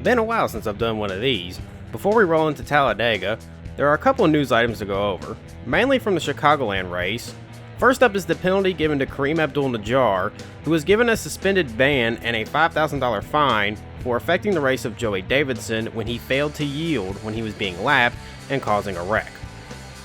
Been a while since I've done one of these. Before we roll into Talladega, there are a couple of news items to go over, mainly from the Chicagoland race. First up is the penalty given to Kareem Abdul-Najjar, who was given a suspended ban and a $5,000 fine for affecting the race of Joey Davidson when he failed to yield when he was being lapped and causing a wreck.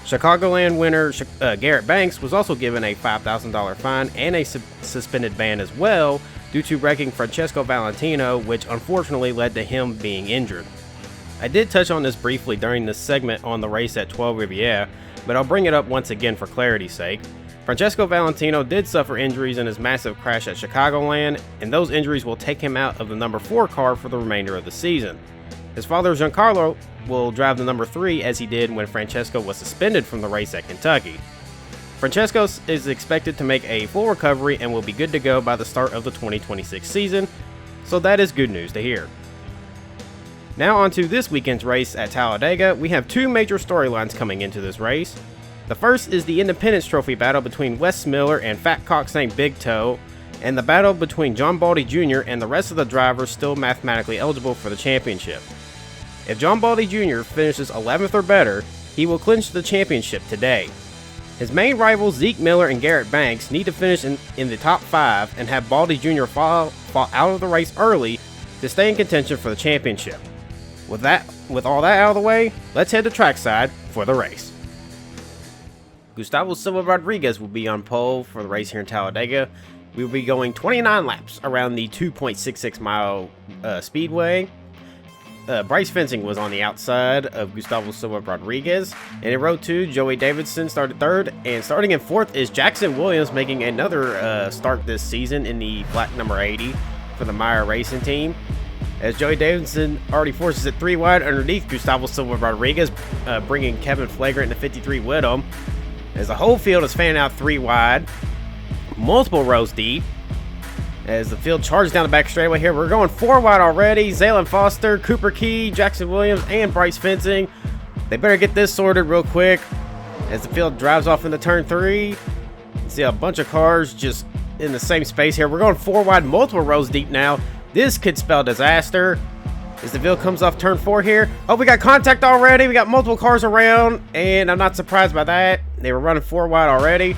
Chicagoland winner Garrett Banks was also given a $5,000 fine and a suspended ban as well due to wrecking Francesco Valentino, which unfortunately led to him being injured. I did touch on this briefly during this segment on the race at 12 Riviera, but I'll bring it up once again for clarity's sake. Francesco Valentino did suffer injuries in his massive crash at Chicagoland, and those injuries will take him out of the number 4 car for the remainder of the season. His father Giancarlo will drive the number 3 as he did when Francesco was suspended from the race at Kentucky. Francesco is expected to make a full recovery and will be good to go by the start of the 2026 season, so that is good news to hear. Now on to this weekend's race at Talladega. We have two major storylines coming into this race. The first is the Independence Trophy battle between Wes Miller and Fat Cock St. Big Toe, and the battle between John Baldy Jr. and the rest of the drivers still mathematically eligible for the championship. If John Baldy Jr. finishes 11th or better, he will clinch the championship today. His main rivals Zeke Miller and Garrett Banks need to finish in the top 5 and have Baldy Jr. fall out of the race early to stay in contention for the championship. With all that out of the way, let's head to trackside for the race. Gustavo Silva Rodriguez will be on pole for the race here in Talladega. We will be going 29 laps around the 2.66 mile speedway. Bryce Fencing was on the outside of Gustavo Silva Rodriguez. And in row 2, Joey Davidson started 3rd. And starting in 4th is Jackson Williams, making another start this season in the black number 80 for the Meyer Racing team. As Joey Davidson already forces it 3 wide underneath Gustavo Silva Rodriguez, bringing Kevin Flagrant into 53 with him. As the whole field is fanning out 3 wide, multiple rows deep. As the field charges down the back straightaway here, we're going 4 wide already. Zaylin Foster, Cooper Key, Jackson Williams, and Bryce Fencing. They better get this sorted real quick. As the field drives off into turn 3, you see a bunch of cars just in the same space here. We're going 4 wide, multiple rows deep now. This could spell disaster. As the field comes off turn 4 here. Oh, we got contact already. We got multiple cars around, and I'm not surprised by that. They were running 4 wide already.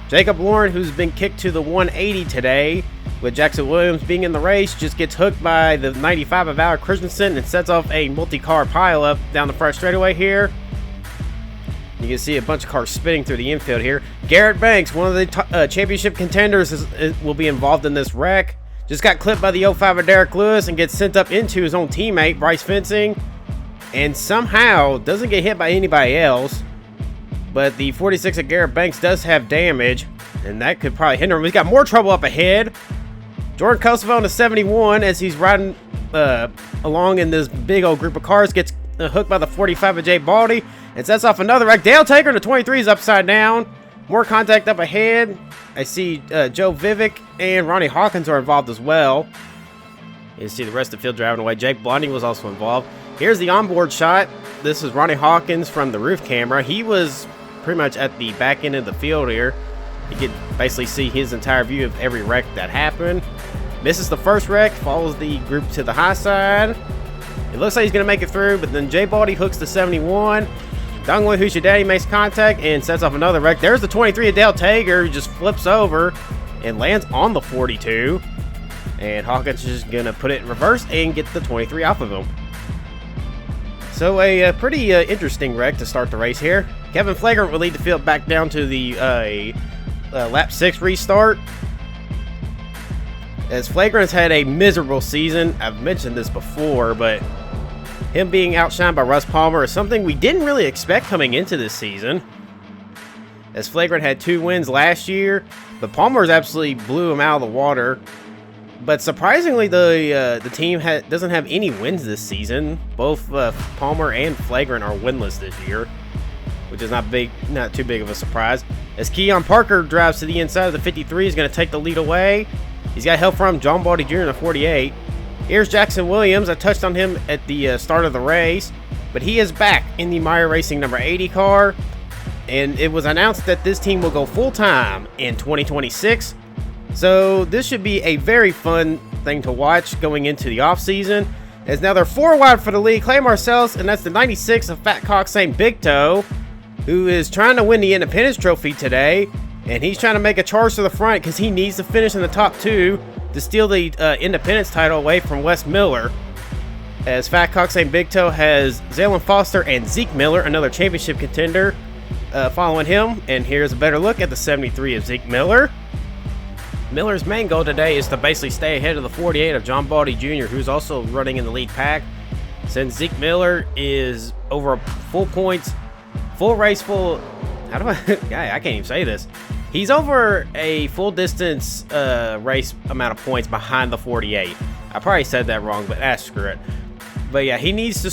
Jacob Lauren, who's been kicked to the 180 today, with Jackson Williams being in the race, just gets hooked by the 95 of Alec Christensen and sets off a multi-car pileup down the front straightaway here. You can see a bunch of cars spinning through the infield here. Garrett Banks, one of the championship contenders, will be involved in this wreck. Just got clipped by the 05 of Derek Lewis and gets sent up into his own teammate, Bryce Fencing. And somehow doesn't get hit by anybody else. But the 46 of Garrett Banks does have damage, and that could probably hinder him. He's got more trouble up ahead. Jordan Kosovo in the 71, as he's riding along in this big old group of cars, gets hooked by the 45 of Jay Baldy and sets off another wreck. Dale Taker in the 23 is upside down. More contact up ahead. I see Joe Vivek and Ronnie Hawkins are involved as well. You see the rest of the field driving away. Jake Blondie was also involved. Here's the onboard shot. This is Ronnie Hawkins from the roof camera. He was pretty much at the back end of the field here. You could basically see his entire view of every wreck that happened. Misses the first wreck, follows the group to the high side. It looks like he's going to make it through, but then Jay Baldy hooks the 71. Dongwon Who's Your Daddy makes contact and sets off another wreck. There's the 23 of Dale Tager, who just flips over and lands on the 42. And Hawkins is going to put it in reverse and get the 23 off of him. So a pretty interesting wreck to start the race here. Kevin Flagrant will lead the field back down to the lap 6 restart. As Flagrant's had a miserable season. I've mentioned this before, but him being outshined by Russ Palmer is something we didn't really expect coming into this season. As Flagrant had 2 wins last year, but Palmer's absolutely blew him out of the water. But surprisingly, the team doesn't have any wins this season. Both Palmer and Flagrant are winless this year, which is not too big of a surprise. As Keon Parker drives to the inside of the 53, he's going to take the lead away. He's got help from John Baldy Jr. in the 48. Here's Jackson Williams. I touched on him at the start of the race, but he is back in the Meyer Racing number 80 car, and it was announced that this team will go full-time in 2026. So this should be a very fun thing to watch going into the offseason. As now they're 4 wide for the lead. Clay Marcel's, and that's the 96 of Fat Cock St. Big Toe, who is trying to win the Independence Trophy today. And he's trying to make a charge to the front because he needs to finish in the top 2 to steal the Independence title away from Wes Miller. As Fat Cock St. Big Toe has Zaylen Foster and Zeke Miller, another championship contender, following him. And here's a better look at the 73 of Zeke Miller. Miller's main goal today is to basically stay ahead of the 48 of John Baldy Jr., who's also running in the lead pack. Since Zeke Miller is over full points, full race, full... I can't even say this. He's over a full distance race amount of points behind the 48. I probably said that wrong, but screw it. But yeah, he needs to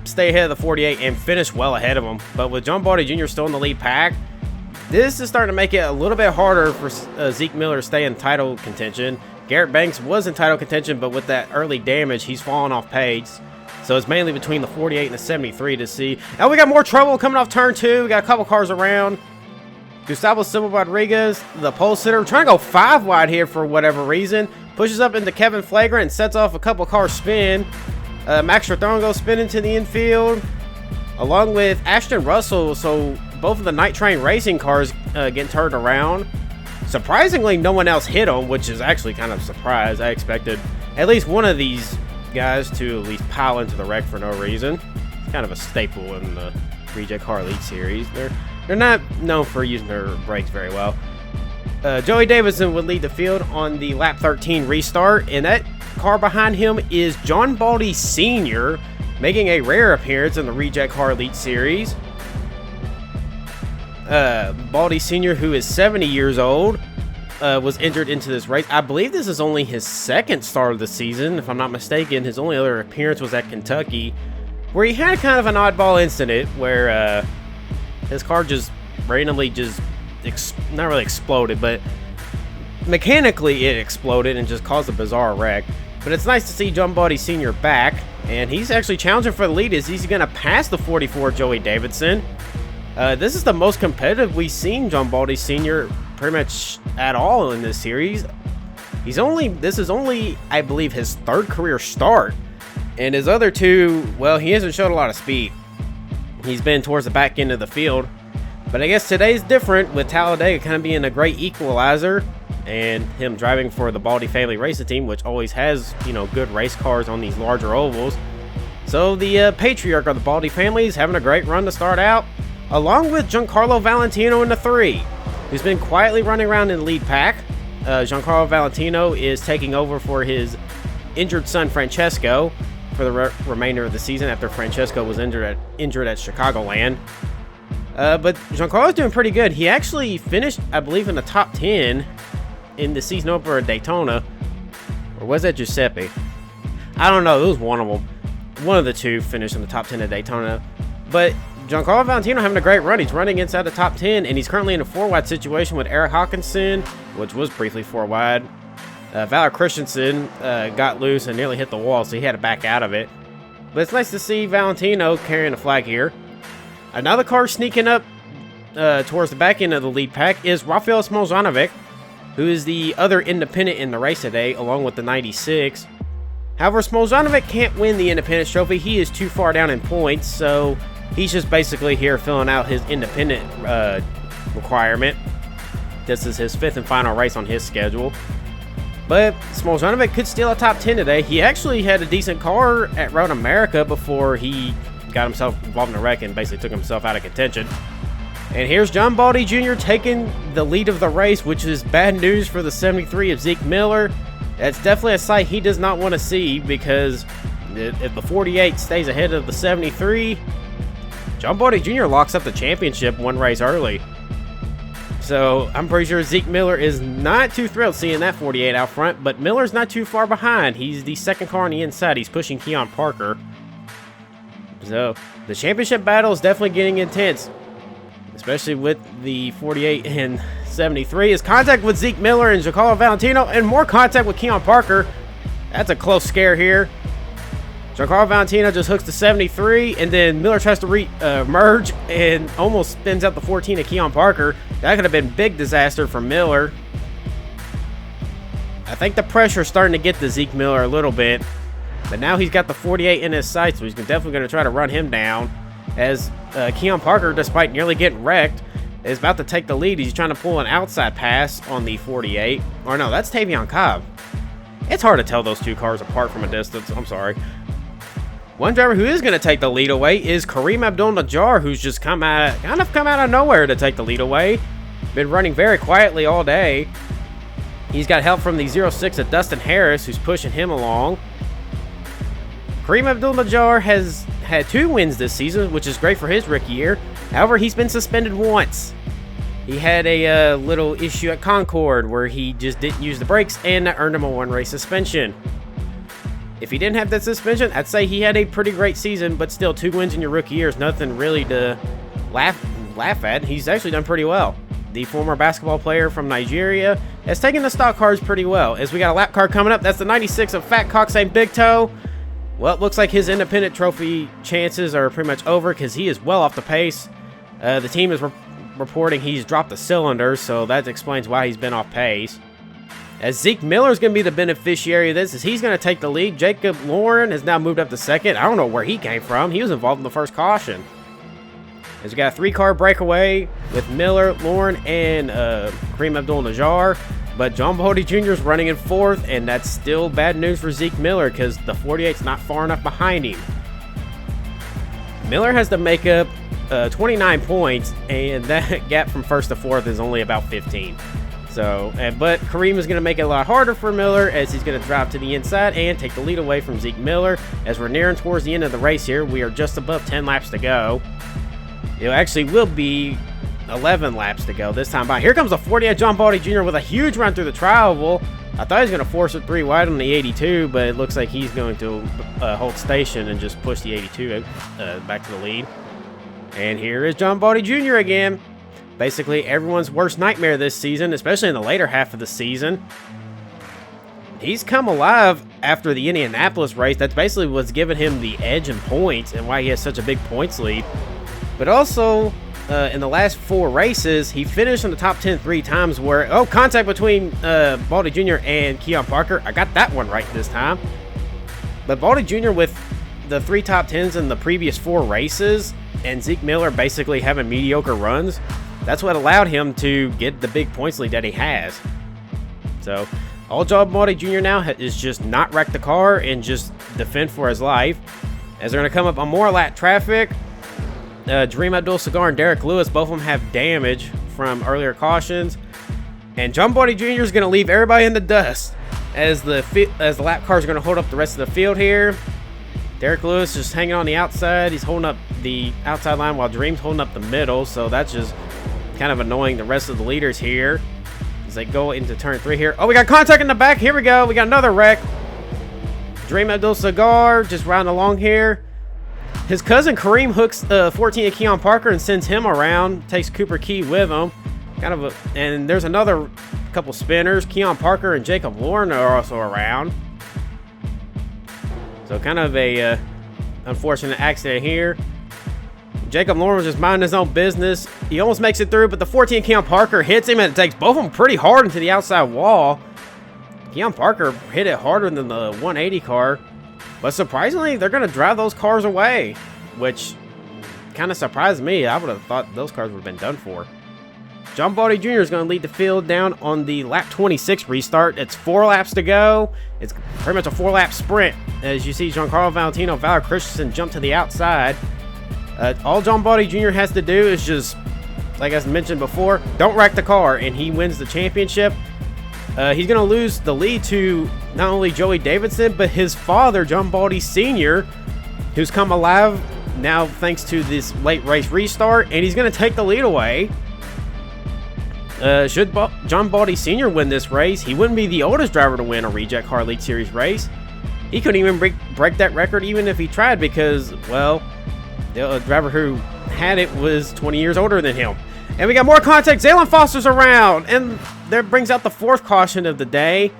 stay ahead of the 48 and finish well ahead of him. But with John Baldy Jr. still in the lead pack, this is starting to make it a little bit harder for Zeke Miller to stay in title contention. Garrett Banks was in title contention, but with that early damage, he's fallen off pace. So it's mainly between the 48 and the 73 to see. Now we got more trouble coming off turn 2. We got a couple cars around. Gustavo Silva Rodriguez, the pole sitter, trying to go 5 wide here for whatever reason. Pushes up into Kevin Flagrant and sets off a couple car spin. Max Strathon goes spinning to the infield, along with Ashton Russell. So both of the Night Train Racing cars getting turned around. Surprisingly, no one else hit them, which is actually kind of a surprise. I expected at least one of these guys to at least pile into the wreck for no reason. It's kind of a staple in the Rejectcar Elite Series. They're not known for using their brakes very well. Joey Davidson would lead the field on the lap 13 restart, and that car behind him is John Baldy Sr., making a rare appearance in the Rejectcar Elite Series. Baldy Sr., who is 70 years old, was entered into this race. I believe this is only his second start of the season, if I'm not mistaken. His only other appearance was at Kentucky, where he had kind of an oddball incident where his car just randomly not really exploded, but mechanically it exploded and just caused a bizarre wreck. But it's nice to see John Baldy Sr. back, and he's actually challenging for the lead as he's going to pass the 44 Joey Davidson. This is the most competitive we've seen John Baldy Sr. pretty much at all in this series. This is only, I believe, his 3rd career start. And his other 2, well, he hasn't showed a lot of speed. He's been towards the back end of the field. But I guess today's different, with Talladega kind of being a great equalizer and him driving for the Baldy family racing team, which always has, good race cars on these larger ovals. So the patriarch of the Baldy family is having a great run to start out, along with Giancarlo Valentino in the 3, who's been quietly running around in the lead pack. Giancarlo Valentino is taking over for his injured son Francesco for the remainder of the season after Francesco was injured at Chicagoland. But Giancarlo's doing pretty good. He actually finished, I believe, in the top 10 in the season opener at Daytona. Or was that Giuseppe? I don't know. It was one of them. One of the two finished in the top 10 at Daytona. But Giancarlo Valentino having a great run. He's running inside the top 10, and he's currently in a 4-wide situation with Eric Hawkinson, which was briefly 4-wide. Valor Christensen got loose and nearly hit the wall, so he had to back out of it. But it's nice to see Valentino carrying a flag here. Another car sneaking up towards the back end of the lead pack is Rafael Smolzanovic, who is the other independent in the race today, along with the 96. However, Smolzanovic can't win the Independence Trophy. He is too far down in points, so he's just basically here filling out his independent requirement. This is his 5th and final race on his schedule. But Smolzanovic could steal a top 10 today. He actually had a decent car at Road America before he got himself involved in a wreck and basically took himself out of contention. And here's John Baldy Jr. taking the lead of the race, which is bad news for the 73 of Zeke Miller. That's definitely a sight he does not want to see, because if the 48 stays ahead of the 73, John Baldy Jr. locks up the championship one race early. So I'm pretty sure Zeke Miller is not too thrilled seeing that 48 out front, but Miller's not too far behind. He's the second car on the inside. He's pushing Keon Parker. So the championship battle is definitely getting intense, especially with the 48 and 73. His contact with Zeke Miller and Giancarlo Valentino, and more contact with Keon Parker. That's a close scare here. Giancarlo Valentino just hooks the 73, and then Miller tries to merge and almost spins out the 14 of Keon Parker. That could have been big disaster for Miller. I think the pressure is starting to get to Zeke Miller a little bit. But now he's got the 48 in his sights, so he's definitely going to try to run him down. As Keon Parker, despite nearly getting wrecked, is about to take the lead. He's trying to pull an outside pass on the 48. Or no, that's Tavion Cobb. It's hard to tell those two cars apart from a distance. I'm sorry. One driver who is going to take the lead away is Kareem Abdul-Najjar, who's just come out of nowhere to take the lead away. Been running very quietly all day. He's got help from the 06 of Dustin Harris, who's pushing him along. Kareem Abdul-Najjar has had 2 wins this season, which is great for his rookie year. However, he's been suspended once. He had a little issue at Concord where he just didn't use the brakes, and that earned him a 1-race suspension. If he didn't have that suspension, I'd say he had a pretty great season, but still 2 wins in your rookie year is nothing really to laugh at. He's actually done pretty well. The former basketball player from Nigeria has taken the stock cars pretty well. As we got a lap car coming up, that's the 96 of Fat Cock St. Big Toe. Well, it looks like his independent trophy chances are pretty much over because he is well off the pace. The team is reporting he's dropped the cylinder, so that explains why he's been off pace. As Zeke Miller is going to be the beneficiary of this, as he's going to take the lead. Jacob Lauren has now moved up to second. I don't know where he came from. He was involved in the first caution. As we got a 3-car breakaway with Miller, Lauren, and Kareem Abdul-Najjar. But John Baldy Jr. is running in 4th, and that's still bad news for Zeke Miller because the 48's not far enough behind him. Miller has to make up 29 points, and that gap from 1st to 4th is only about 15. So, but Kareem is going to make it a lot harder for Miller as he's going to drive to the inside and take the lead away from Zeke Miller. As we're nearing towards the end of the race here, we are just above 10 laps to go. It actually will be 11 laps to go this time by. Here comes the 48 John Baldy Jr. with a huge run through the tri-oval. I thought he was going to force it 3 wide on the 82, but it looks like he's going to hold station and just push the 82 back to the lead. And here is John Baldy Jr. again. Basically everyone's worst nightmare this season, especially in the later half of the season. He's come alive after the Indianapolis race. That's basically what's given him the edge in points and why he has such a big points lead. But also, in the last 4 races, he finished in the top 10 3 times where, contact between Baldy Jr. and Keon Parker. I got that one right this time. But Baldy Jr. with the 3 top 10s in the previous 4 races and Zeke Miller basically having mediocre runs, that's what allowed him to get the big points lead that he has. So, all John Baldy Jr. now is just not wreck the car and just defend for his life. As they're going to come up on more lap traffic, Dream Abdul-Sagar and Derek Lewis, both of them have damage from earlier cautions. And John Baldy Jr. is going to leave everybody in the dust as the lap cars are going to hold up the rest of the field here. Derek Lewis just hanging on the outside. He's holding up the outside line while Dream's holding up the middle. So that's just kind of annoying the rest of the leaders here as they go into turn 3 here. Oh, we got contact in the back. Here we go. We got another wreck. Dream Abdul-Sagar just riding along here. His cousin Kareem hooks 14 of Keon Parker and sends him around. Takes Cooper Key with him. And there's another couple spinners. Keon Parker and Jacob Lauren are also around. So kind of a unfortunate accident here. Jacob Lauren was just minding his own business. He almost makes it through, but the 14 Keon Parker hits him, and it takes both of them pretty hard into the outside wall. Keon Parker hit it harder than the 180 car. But surprisingly, they're going to drive those cars away, which kind of surprised me. I would have thought those cars would have been done for. John Baldy Jr. is going to lead the field down on the lap 26 restart. It's 4 laps to go. It's pretty much a 4-lap sprint. As you see, Giancarlo Valentino, Valor Christensen jump to the outside. All John Baldy Jr. has to do is just, like I mentioned before, don't wreck the car, and he wins the championship. He's going to lose the lead to not only Joey Davidson, but his father, John Baldy Sr., who's come alive now thanks to this late race restart, and he's going to take the lead away. Should John Baldy Sr. win this race, he wouldn't be the oldest driver to win a Rejectcar Elite Series race. He couldn't even break that record even if he tried because, well, the driver who had it was 20 years older than him. And we got more contact. Zaylen Foster's around, and that brings out the 4th caution of the day.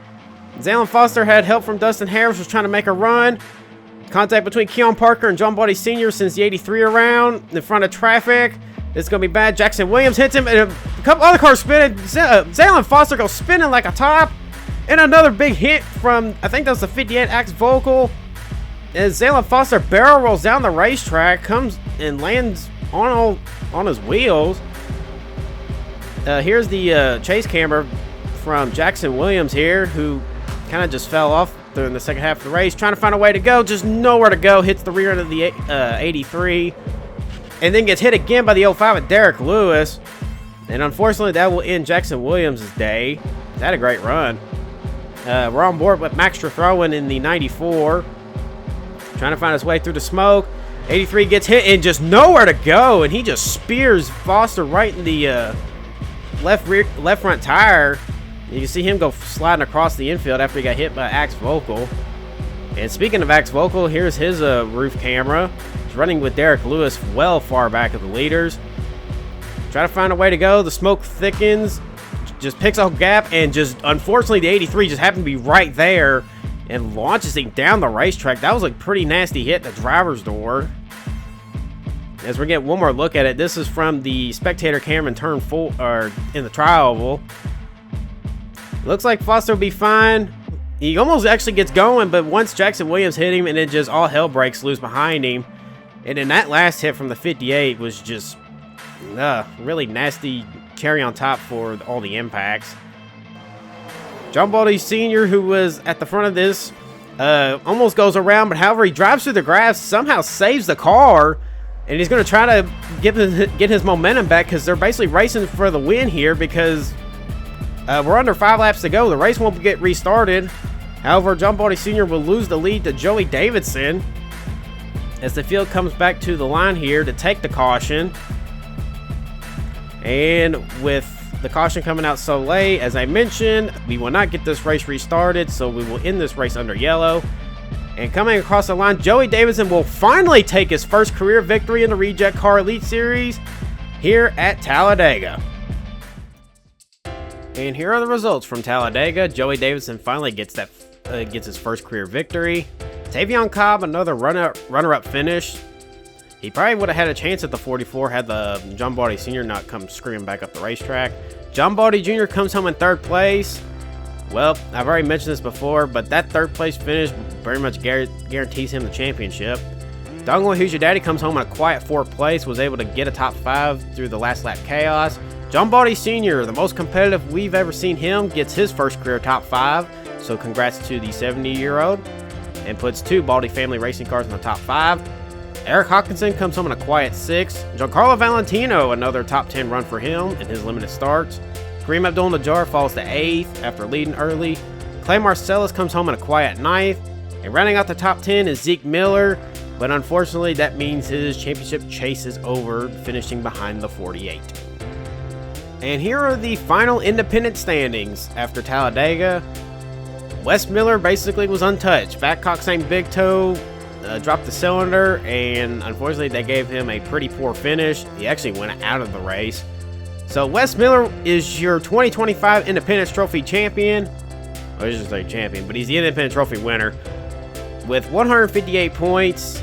Zaylen Foster had help from Dustin Harris, was trying to make a run. Contact between Keon Parker and John Baldy Sr. sends the 83 around in front of traffic. It's going to be bad. Jackson Williams hits him, and a couple other cars spinning. Zaylen Foster goes spinning like a top. And another big hit from, I think that was the 58 Axe Vocal. as Zayla Foster barrel rolls down the racetrack, comes and lands on his wheels. Here's the chase camera from Jackson Williams here, who kind of just fell off during the second half of the race, trying to find a way to go, just nowhere to go. Hits the rear end of the 83, and then gets hit again by the 05 at Derek Lewis. And unfortunately, that will end Jackson Williams' day. He's had a great run. We're on board with Max Throwing in the 94, trying to find his way through the smoke. 83 gets hit and just nowhere to go, and he just spears Foster right in the left front tire. You can see him go sliding across the infield after he got hit by Axe Vocal. And speaking of Axe Vocal, here's his roof camera. He's running with Derek Lewis well far back of the leaders. Try to find a way to go. The smoke thickens, just picks a gap, and just unfortunately the 83 just happened to be right there and launches him down the racetrack. That was a pretty nasty hit at the driver's door. As we get one more look at it, this is from the spectator camera in turn 4, or in the tri-oval. Looks like Foster will be fine. He almost actually gets going, but once Jackson Williams hit him, and then just all hell breaks loose behind him. And then that last hit from the 58 was just really nasty cherry on top for all the impacts. John Baldy Sr., who was at the front of this, almost goes around, but however, he drives through the grass, somehow saves the car, and he's going to try to get his momentum back, because they're basically racing for the win here, because we're under 5 laps to go. The race won't get restarted. However, John Baldy Sr. will lose the lead to Joey Davidson as the field comes back to the line here to take the caution. And with the caution coming out so late, as I mentioned, we will not get this race restarted, so we will end this race under yellow. And coming across the line, Joey Davidson will finally take his first career victory in the Rejectcar Elite Series here at Talladega. And here are the results from Talladega. Joey Davidson finally gets his first career victory. Tavion Cobb, another runner-up finish. He probably would have had a chance at the 44 had the John Baldy Sr. not come screaming back up the racetrack. John Baldy Jr. comes home in 3rd place. Well, I've already mentioned this before, but that 3rd place finish very much guarantees him the championship. Dongle, Who's Your Daddy, comes home in a quiet 4th place, was able to get a top 5 through the last lap chaos. John Baldy Sr., the most competitive we've ever seen him, gets his first career top 5, so congrats to the 70-year-old, and puts 2 Baldy family racing cars in the top 5. Eric Hawkinson comes home in a quiet 6th. Giancarlo Valentino, another top 10 run for him in his limited starts. Kareem Abdul-Najjar falls to 8th after leading early. Clay Marcellus comes home in a quiet 9th. And rounding out the top 10 is Zeke Miller, but unfortunately that means his championship chase is over, finishing behind the 48. And here are the final independent standings after Talladega. Wes Miller basically was untouched. Fat Coxswain Big Toe dropped the cylinder, and unfortunately they gave him a pretty poor finish. He actually went out of the race. So Wes Miller is your 2025 Independence Trophy champion. I was just say champion, but he's the Independence Trophy winner with 158 points.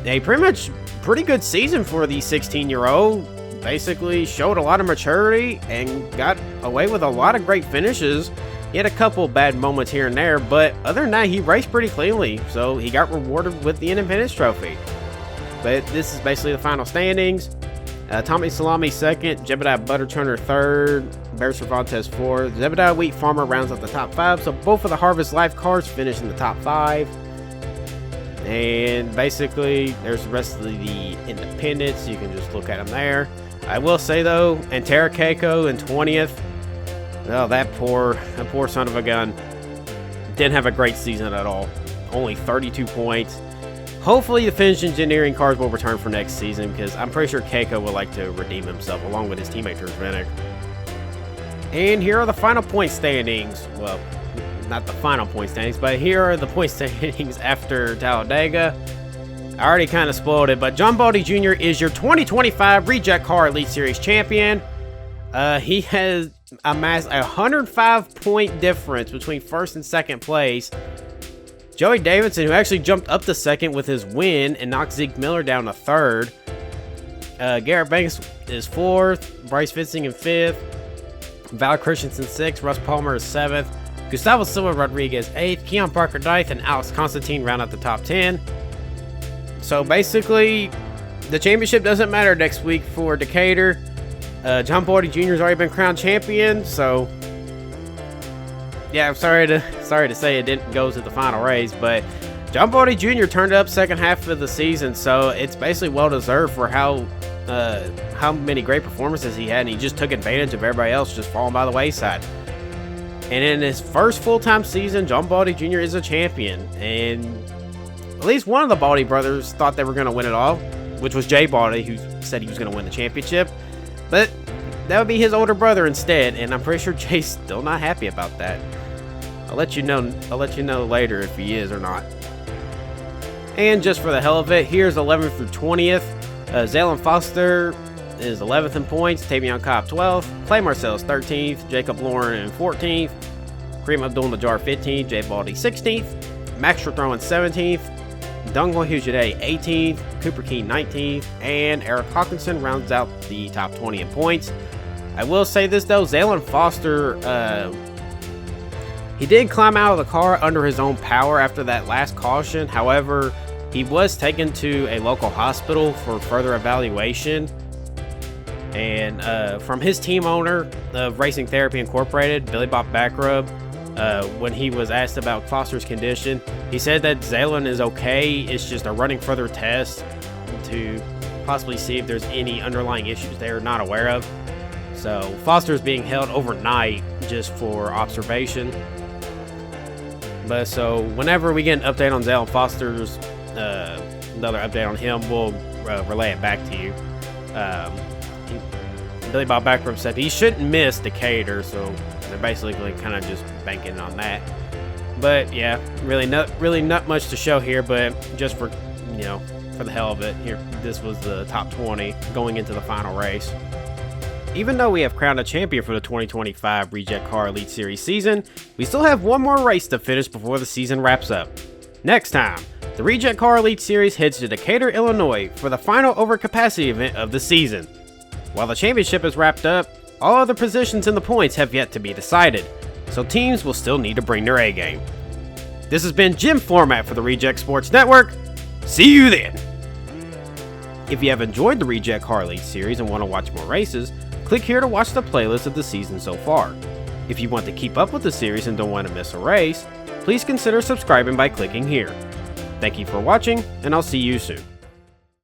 A pretty good season for the 16-year-old. Basically showed a lot of maturity and got away with a lot of great finishes. He had a couple bad moments here and there, but other than that, he raced pretty cleanly, so he got rewarded with the Independence Trophy. But this is basically the final standings. Tommy Salami 2nd, Jebediah Butterturner 3rd, Bear Cervantes 4th. Zebediah Wheat Farmer rounds up the top 5, so both of the Harvest Life cars finish in the top 5. And basically, there's the rest of the independents. You can just look at them there. I will say, though, Antara Keiko in 20th. Oh, that poor son of a gun. Didn't have a great season at all. Only 32 points. Hopefully the Finnish Engineering cars will return for next season, because I'm pretty sure Keiko would like to redeem himself along with his teammate Druzvinick. And here are the final point standings. Well, not the final point standings, but here are the point standings after Talladega. I already kind of spoiled it, but John Baldy Jr. is your 2025 Rejectcar Elite Series champion. He has amassed a 105-point difference between 1st and 2nd place. Joey Davidson, who actually jumped up to 2nd with his win and knocked Zeke Miller down to 3rd. Garrett Banks is 4th. Bryce Fitzing in 5th. Val Christensen 6th. Russ Palmer is 7th. Gustavo Silva Rodriguez 8th, Keon Parker 9th, and Alex Constantine round out the top 10. So basically, the championship doesn't matter next week for Decatur. John Baldy Jr. has already been crowned champion, so yeah, I'm sorry to say it didn't go to the final race, but John Baldy Jr. turned up second half of the season, so it's basically well deserved for how many great performances he had, and he just took advantage of everybody else just falling by the wayside. And in his first full-time season, John Baldy Jr. is a champion, and at least one of the Baldy brothers thought they were going to win it all, which was Jay Baldy, who said he was going to win the championship. But that would be his older brother instead, and I'm pretty sure Jay's still not happy about that. I'll let you know later if he is or not. And just for the hell of it, here's 11th through 20th. Zaylen Foster is 11th in points, Tavion Cobb 12th, Clay Marcellus 13th, Jacob Lauren 14th, Kareem Abdul-Najjar 15th, Jay Baldy 16th, Max Throwing 17th, Dungwon Hujidae 18th, Cooper Key 19th, and Eric Hawkinson rounds out the top 20 in points. I will say this though, Zaylen Foster, he did climb out of the car under his own power after that last caution. However, he was taken to a local hospital for further evaluation. And from his team owner of Racing Therapy Incorporated, Billy Bob Backrub, when he was asked about Foster's condition, he said that Zaylen is okay. It's just a running further test to possibly see if there's any underlying issues they're not aware of. So Foster is being held overnight just for observation. But so whenever we get an update on Zaylen Foster's, another update on him, we'll relay it back to you. Billy Bob Backrub said he shouldn't miss Decatur, so they're basically kind of just banking on that. But yeah, really not much to show here, but just for for the hell of it, here this was the top 20 going into the final race. Even though we have crowned a champion for the 2025 Rejectcar Elite Series season, we still have one more race to finish before the season wraps up. Next time, the Rejectcar Elite Series heads to Decatur, Illinois for the final overcapacity event of the season. While the championship is wrapped up, all other positions in the points have yet to be decided, so teams will still need to bring their A game. This has been Jim Format for the Reject Sports Network. See you then! If you have enjoyed the Rejectcar Elite Series and want to watch more races, click here to watch the playlist of the season so far. If you want to keep up with the series and don't want to miss a race, please consider subscribing by clicking here. Thank you for watching, and I'll see you soon.